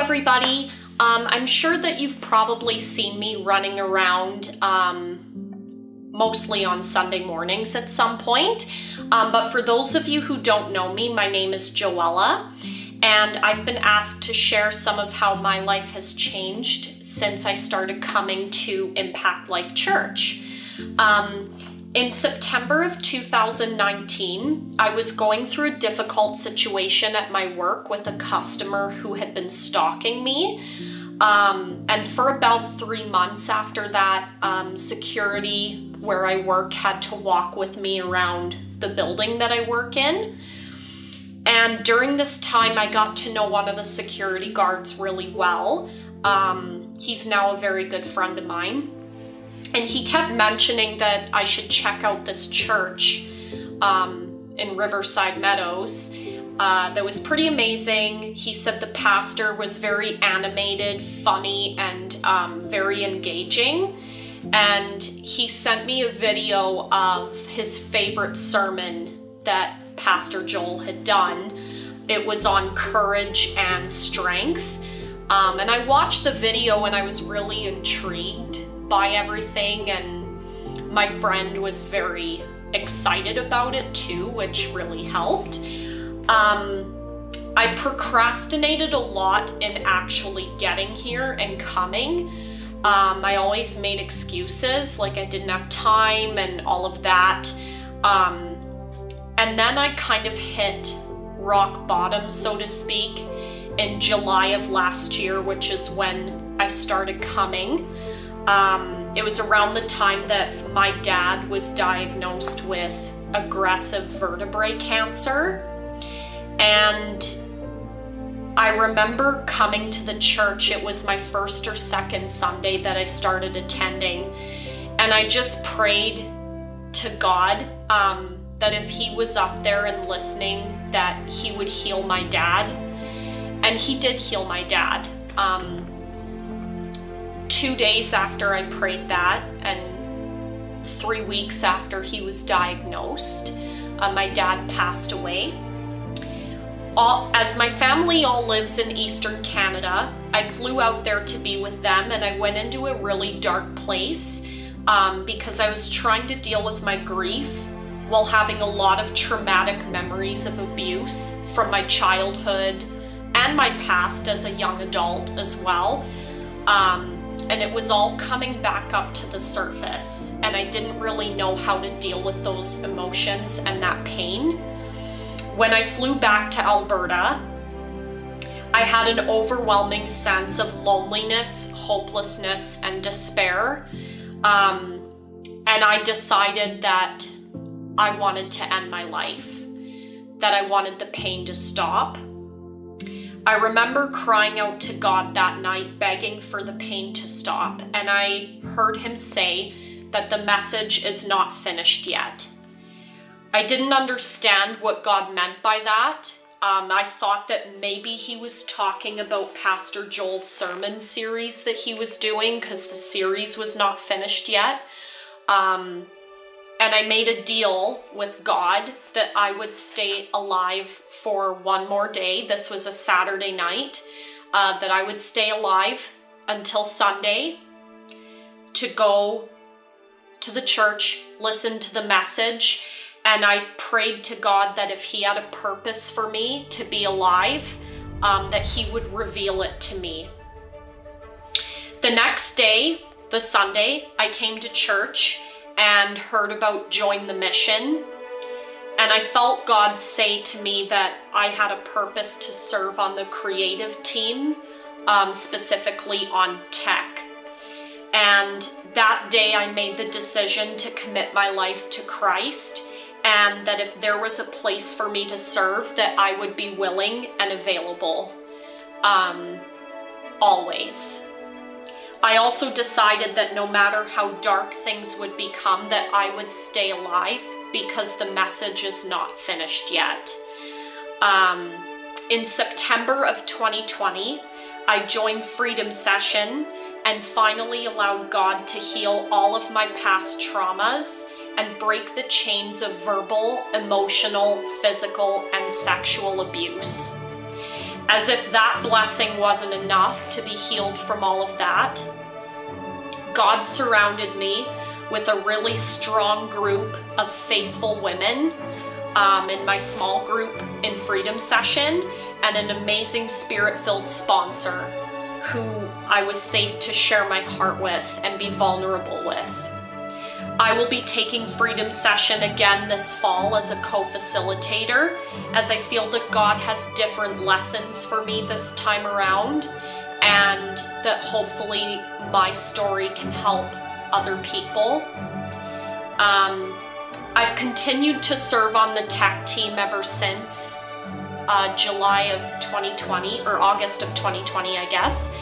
everybody. I'm sure that you've probably seen me running around mostly on Sunday mornings at some point. But for those of you who don't know me, my name is Joella, and I've been asked to share some of how my life has changed since I started coming to Impact Life Church. In September of 2019, I was going through a difficult situation at my work with a customer who had been stalking me. And for about 3 months after that, security where I work had to walk with me around the building that I work in. And during this time, I got to know one of the security guards really well. He's now a very good friend of mine. And he kept mentioning that I should check out this church in Riverside Meadows. That was pretty amazing. He said the pastor was very animated, funny, and very engaging. And he sent me a video of his favorite sermon that Pastor Joel had done. It was on courage and strength. And I watched the video and I was really intrigued by everything, and my friend was very excited about it too, which really helped. I procrastinated a lot in actually getting here and coming. I always made excuses, like I didn't have time and all of that. And then I kind of hit rock bottom, so to speak, in July of last year, which is when I started coming. It was around the time that my dad was diagnosed with aggressive vertebrae cancer. And I remember coming to the church. It was my first or second Sunday that I started attending. And I just prayed to God that if he was up there and listening, that he would heal my dad. And he did heal my dad. 2 days after I prayed that, and 3 weeks after he was diagnosed, my dad passed away. As my family all lives in Eastern Canada, I flew out there to be with them, and I went into a really dark place because I was trying to deal with my grief while having a lot of traumatic memories of abuse from my childhood and my past as a young adult as well. And it was all coming back up to the surface, and I didn't really know how to deal with those emotions and that pain. When I flew back to Alberta, I had an overwhelming sense of loneliness, hopelessness, and despair. And I decided that I wanted to end my life, that I wanted the pain to stop. I remember crying out to God that night, begging for the pain to stop, and I heard him say that the message is not finished yet. I didn't understand what God meant by that. I thought that maybe he was talking about Pastor Joel's sermon series that he was doing, because the series was not finished yet. And I made a deal with God that I would stay alive for one more day. This was a Saturday night, that I would stay alive until Sunday to go to the church, listen to the message. And I prayed to God that if he had a purpose for me to be alive, that he would reveal it to me. The next day, the Sunday, I came to church and heard about Join the Mission. And I felt God say to me that I had a purpose to serve on the creative team, specifically on tech. And that day I made the decision to commit my life to Christ, and that if there was a place for me to serve, that I would be willing and available, always. I also decided that no matter how dark things would become, that I would stay alive because the message is not finished yet. In September of 2020, I joined Freedom Session and finally allowed God to heal all of my past traumas and break the chains of verbal, emotional, physical, and sexual abuse. As if that blessing wasn't enough to be healed from all of that, God surrounded me with a really strong group of faithful women in my small group in Freedom Session, and an amazing spirit-filled sponsor who I was safe to share my heart with and be vulnerable with. I will be taking Freedom Session again this fall as a co-facilitator, as I feel that God has different lessons for me this time around, and that hopefully my story can help other people. I've continued to serve on the tech team ever since July of 2020, or August of 2020, I guess.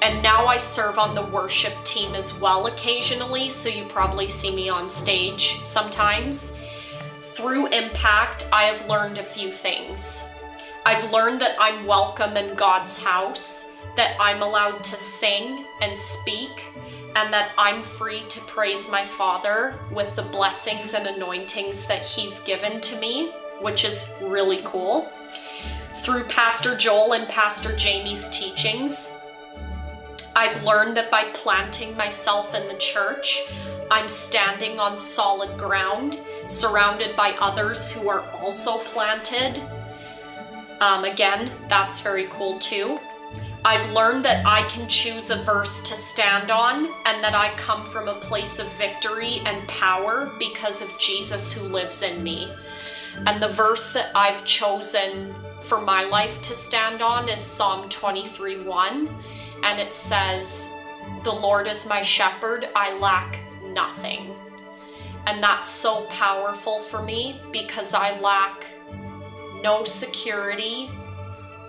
And now I serve on the worship team as well occasionally, so you probably see me on stage sometimes. Through Impact, I have learned a few things. I've learned that I'm welcome in God's house, that I'm allowed to sing and speak, and that I'm free to praise my Father with the blessings and anointings that He's given to me, which is really cool. Through Pastor Joel and Pastor Jamie's teachings, I've learned that by planting myself in the church, I'm standing on solid ground, surrounded by others who are also planted. Again, that's very cool too. I've learned that I can choose a verse to stand on, and that I come from a place of victory and power because of Jesus who lives in me. And the verse that I've chosen for my life to stand on is Psalm 23:1, and it says, "The Lord is my shepherd, I lack nothing." And that's so powerful for me because I lack no security,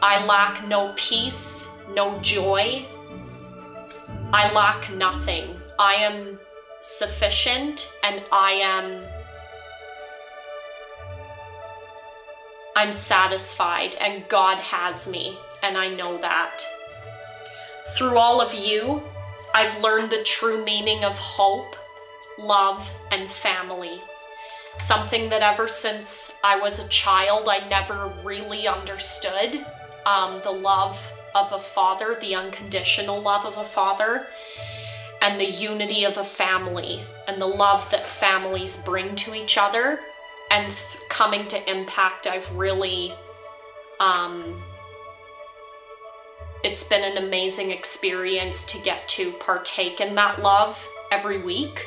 I lack no peace, no joy. I lack nothing. I am sufficient, and I'm satisfied, and God has me, and I know that. Through all of you, I've learned the true meaning of hope, love, and family. Something that ever since I was a child, I never really understood. The love of a father, the unconditional love of a father, and the unity of a family, and the love that families bring to each other. And coming to Impact, I've really, it's been an amazing experience to get to partake in that love every week.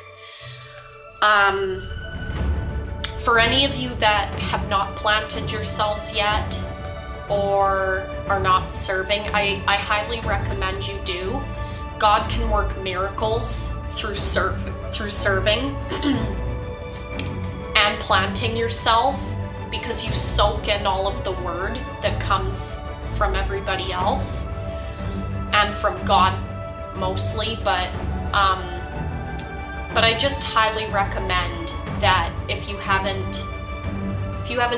For any of you that have not planted yourselves yet, or are not serving, I highly recommend you do. God can work miracles through serving and planting yourself, because you soak in all of the word that comes from everybody else and from God mostly, but I just highly recommend that if you haven't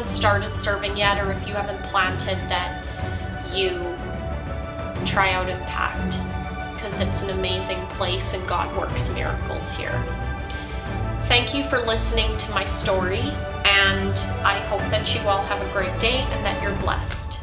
started serving yet, or if you haven't planted, that you try out Impact, because it's an amazing place and God works miracles here. Thank you for listening to my story, and I hope that you all have a great day and that you're blessed.